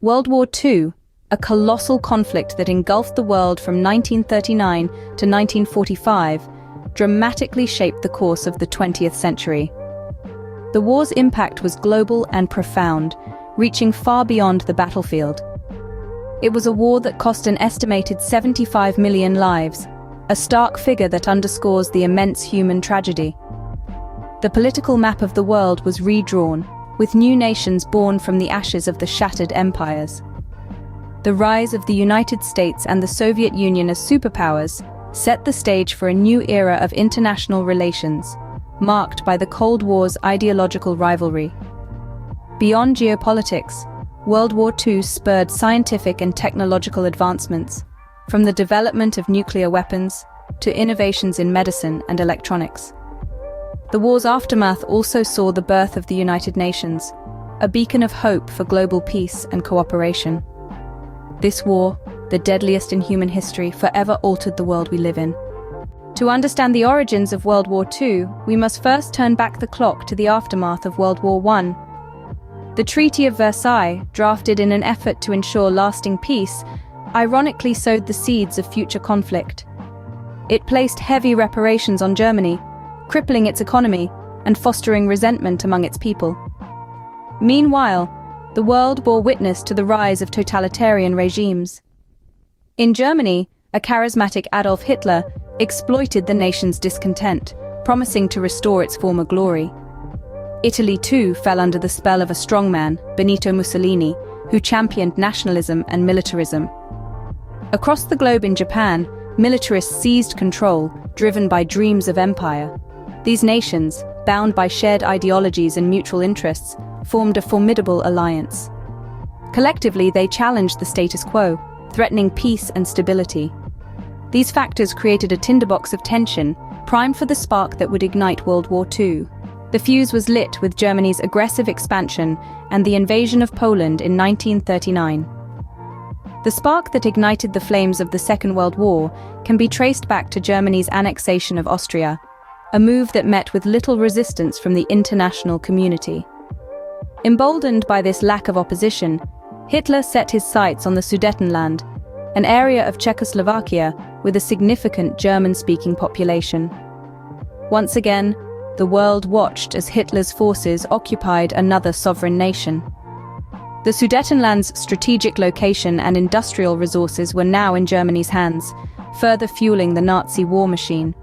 World War II, a colossal conflict that engulfed the world from 1939 to 1945, dramatically shaped the course of the 20th century. The war's impact was global and profound, reaching far beyond the battlefield. It was a war that cost an estimated 75 million lives, a stark figure that underscores the immense human tragedy. The political map of the world was redrawn, with new nations born from the ashes of the shattered empires. The rise of the United States and the Soviet Union as superpowers set the stage for a new era of international relations, marked by the Cold War's ideological rivalry. Beyond geopolitics, World War II spurred scientific and technological advancements, from the development of nuclear weapons to innovations in medicine and electronics. The war's aftermath also saw the birth of the United Nations, a beacon of hope for global peace and cooperation. This war, the deadliest in human history, forever altered the world we live in. To understand the origins of World War II, we must first turn back the clock to the aftermath of World War I. The Treaty of Versailles, drafted in an effort to ensure lasting peace, ironically sowed the seeds of future conflict. It placed heavy reparations on Germany, crippling its economy and fostering resentment among its people. Meanwhile, the world bore witness to the rise of totalitarian regimes. In Germany, a charismatic Adolf Hitler exploited the nation's discontent, promising to restore its former glory. Italy too fell under the spell of a strongman, Benito Mussolini, who championed nationalism and militarism. Across the globe in Japan, militarists seized control, driven by dreams of empire. These nations, bound by shared ideologies and mutual interests, formed a formidable alliance. Collectively, they challenged the status quo, threatening peace and stability. These factors created a tinderbox of tension, primed for the spark that would ignite World War II. The fuse was lit with Germany's aggressive expansion and the invasion of Poland in 1939. The spark that ignited the flames of the Second World War can be traced back to Germany's annexation of Austria, a move that met with little resistance from the international community. Emboldened by this lack of opposition, Hitler set his sights on the Sudetenland, an area of Czechoslovakia with a significant German-speaking population. Once again, the world watched as Hitler's forces occupied another sovereign nation. The Sudetenland's strategic location and industrial resources were now in Germany's hands, further fueling the Nazi war machine.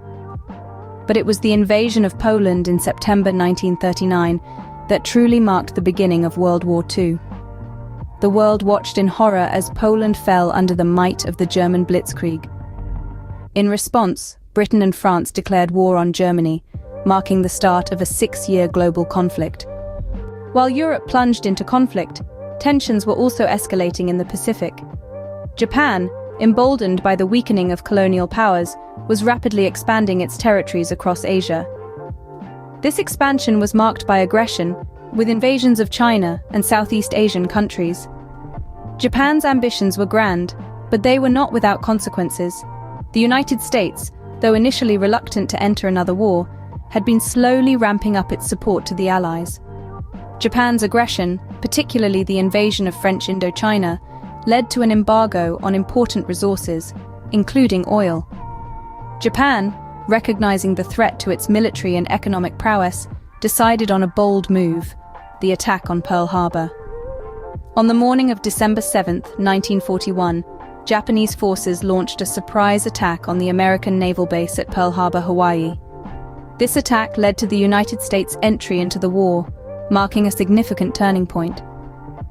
But it was the invasion of Poland in September 1939 that truly marked the beginning of World War II. The world watched in horror as Poland fell under the might of the German blitzkrieg. In response, Britain and France declared war on Germany, marking the start of a 6-year global conflict. While Europe plunged into conflict, tensions were also escalating in the Pacific. Japan, emboldened by the weakening of colonial powers, was rapidly expanding its territories across Asia. This expansion was marked by aggression, with invasions of China and Southeast Asian countries. Japan's ambitions were grand, but they were not without consequences. The United States, though initially reluctant to enter another war, had been slowly ramping up its support to the Allies. Japan's aggression, particularly the invasion of French Indochina, led to an embargo on important resources, including oil. Japan, recognizing the threat to its military and economic prowess, decided on a bold move: the attack on Pearl Harbor. On the morning of December 7, 1941, Japanese forces launched a surprise attack on the American naval base at Pearl Harbor, Hawaii. This attack led to the United States' entry into the war, marking a significant turning point.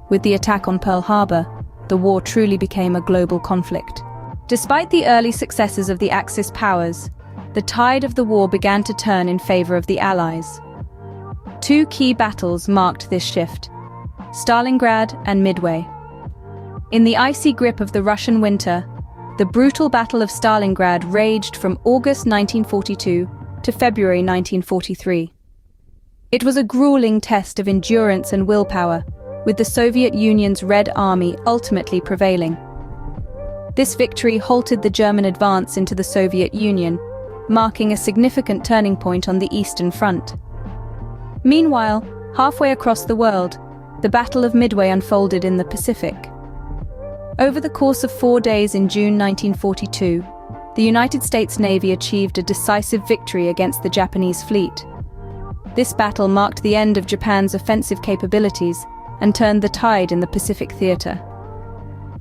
With the attack on Pearl Harbor, the war truly became a global conflict. Despite the early successes of the Axis powers, the tide of the war began to turn in favor of the Allies. Two key battles marked this shift: Stalingrad and Midway. In the icy grip of the Russian winter, the brutal Battle of Stalingrad raged from August 1942 to February 1943. It was a grueling test of endurance and willpower, with the Soviet Union's Red Army ultimately prevailing. This victory halted the German advance into the Soviet Union, marking a significant turning point on the Eastern Front. Meanwhile, halfway across the world, the Battle of Midway unfolded in the Pacific, Over the course of 4 days in June 1942, the United States Navy achieved a decisive victory against the Japanese fleet. This battle marked the end of Japan's offensive capabilities and turned the tide in the Pacific theater.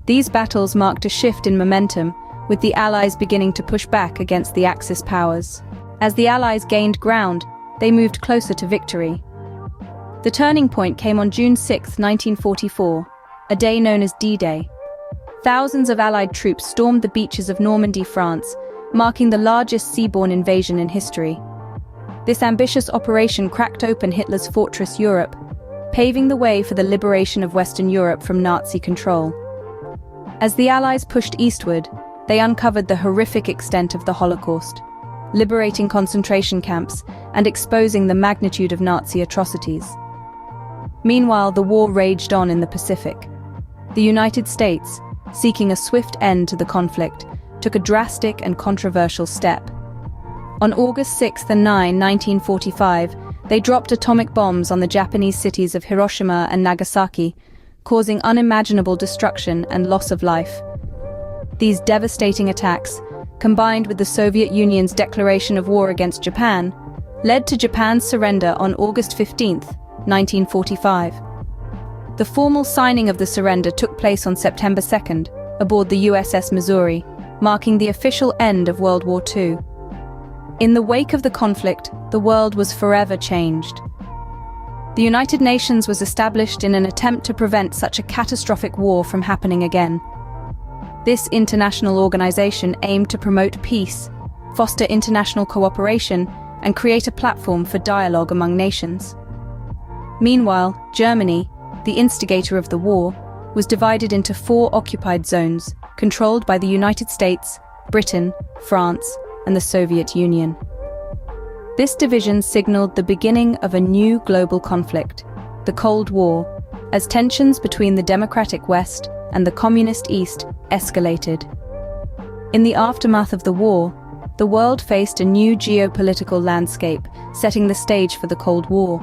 These battles marked a shift in momentum, with the Allies beginning to push back against the Axis powers. As the Allies gained ground, they moved closer to victory. The turning point came on June 6, 1944, a day known as D-Day. Thousands of Allied troops stormed the beaches of Normandy, France, marking the largest seaborne invasion in history. This ambitious operation cracked open Hitler's fortress Europe, paving the way for the liberation of Western Europe from Nazi control. As the Allies pushed eastward, they uncovered the horrific extent of the Holocaust, liberating concentration camps and exposing the magnitude of Nazi atrocities. Meanwhile, the war raged on in the Pacific. The United States, seeking a swift end to the conflict, took a drastic and controversial step. On August 6 and 9, 1945, they dropped atomic bombs on the Japanese cities of Hiroshima and Nagasaki, causing unimaginable destruction and loss of life. These devastating attacks, combined with the Soviet Union's declaration of war against Japan, led to Japan's surrender on August 15, 1945. The formal signing of the surrender took place on September 2nd, aboard the USS Missouri, marking the official end of World War II. In the wake of the conflict, the world was forever changed. The United Nations was established in an attempt to prevent such a catastrophic war from happening again. This international organization aimed to promote peace, foster international cooperation, and create a platform for dialogue among nations. Meanwhile, Germany, the instigator of the war, was divided into 4 occupied zones, controlled by the United States, Britain, France, and the Soviet Union. This division signaled the beginning of a new global conflict, the Cold War, as tensions between the democratic West and the communist East escalated. In the aftermath of the war, the world faced a new geopolitical landscape, setting the stage for the Cold War.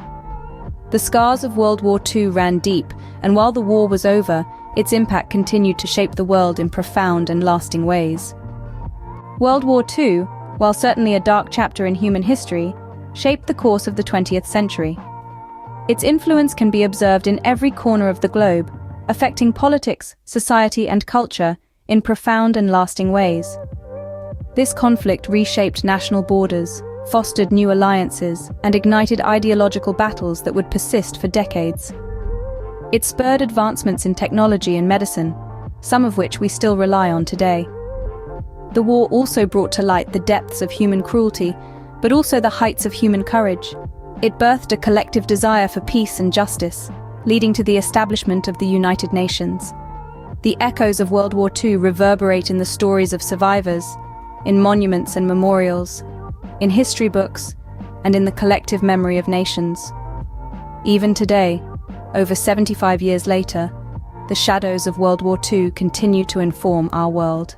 The scars of World War II ran deep, and while the war was over, its impact continued to shape the world in profound and lasting ways. World War II, while certainly a dark chapter in human history, shaped the course of the 20th century. Its influence can be observed in every corner of the globe, affecting politics, society, and culture in profound and lasting ways. This conflict reshaped national borders, fostered new alliances, and ignited ideological battles that would persist for decades. It spurred advancements in technology and medicine, some of which we still rely on today. The war also brought to light the depths of human cruelty, but also the heights of human courage. It birthed a collective desire for peace and justice, leading to the establishment of the United Nations. The echoes of World War II reverberate in the stories of survivors, in monuments and memorials, in history books, and in the collective memory of nations. Even today, over 75 years later, the shadows of World War II continue to inform our world.